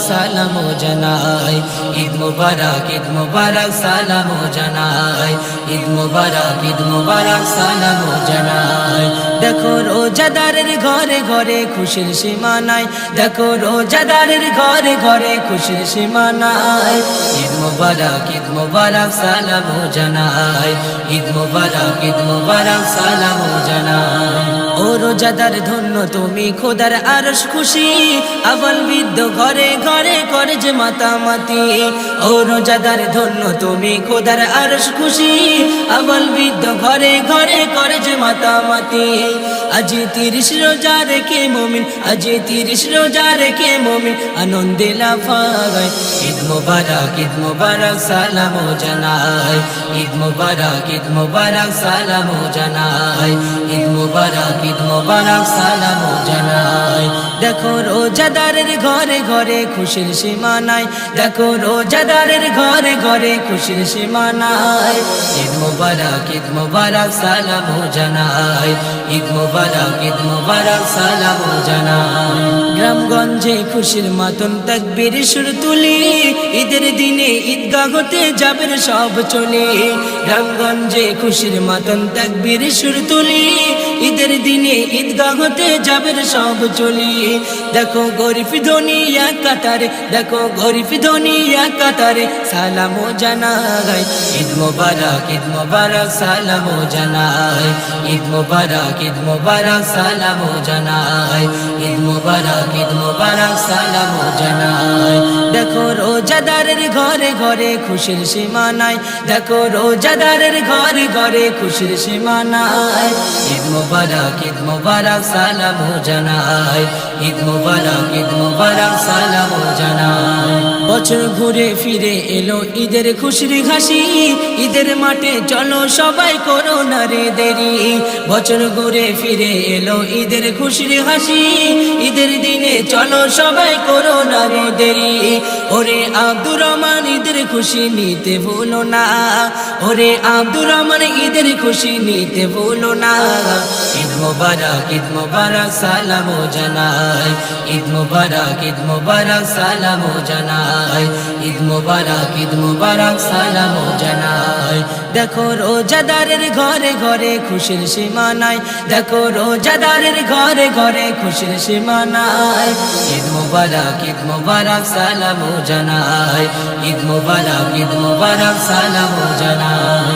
সালাম জানাই, ঈদ মুবারক সালাম জানাই, ঈদ মুবারক সালাম জানাই। দেখো রোজাদারের ঘরে ঘরে খুশির সীমা নাই, দেখো রোজাদারের ঘরে ঘরে খুশির সীমা নাই। ঈদ মুবারক সালাম জানাই, ঈদ মুবারক সালাম জানাই। ও রোজাদার ধন্য তুমি, খোদার আরশ খুশি, আবাল বৃদ্ধ ঘরে ঘরে করে যে মাতামাতি। ও রোজাদার ধন্য তুমি, খোদার আরশ খুশি, আবাল বৃদ্ধ ঘরে ঘরে করে যে মাতামাতি। আজি 30 রোজা রেখে মুমিন, আজি 30 রোজা রেখে মুমিন আনন্দে লাফায়। ঈদ মুবারক সালাম জানাই, ঈদ মুবারক সালাম জানাই, ঈদ মুবারক সালাম জানাই। দেখো রোজাদারের ঘরে ঘরে খুশির সীমা নাই, দেখো রোজাদারের ঘরে ঘরে খুশির সীমা নাই। ঈদ মুবারক সালাম জানাই, ঈদ মুবারক সালাম জানাই। গ্রামগঞ্জে খুশির মাতন তাকবীর সুর তুলি, ঈদের দিনে ঈদগাহ হতে যাবেন সব চলে। গ্রামগঞ্জে খুশির মাতন তাকবীর সুর তুলি, ঈদের দিনে ঈদগাহ হতে যাবেন সব চলে। দেখো গরিব ধনী এক কাতারে, দেখো গরিব ধনী এক কাতারে সালাম জানাই। ঈদ মুবারক সালাম জানাই, ঈদ মুবারক সালাম জানাই, ঈদ মুবারক সালাম জানাই। দেখো রোজাদারের ঘরে ঘরে খুশির সীমা নাই, দেখো রোজাদারের ঘরে ঘরে খুশির সীমা নাই। ঈদ মুবারক সালাম জানাই, ঈদ মুবারক সালাম জানাই। বছর ঘুরে ফিরে এলো ঈদের খুশির হাসি, ঈদের মাঠে চলো সবাই করো না রে দেরি। বছর ঘুরে ফিরে এলো ঈদের খুশির হাসি, ঈদের দিনে চলো সবাই করো না রে দেরি। ওরে আব্দুর রহমান ঈদের খুশি নিতে ভুলো না, ওরে আব্দুর রহমান ঈদের খুশি নিতে ভুলো না। ঈদ মুবারক সালাম জানাই, ঈদ মুবারক সালাম জানাই, ঈদ মুবারক সালাম জানাই। দেখো রোজাদারের ঘরে ঘরে খুশির সীমা নাই, দেখো রোজাদারের ঘরে ঘরে খুশির সীমা নাই। ঈদ মুবারক সালাম জানাই, ঈদ মুবারক সালাম জানাই।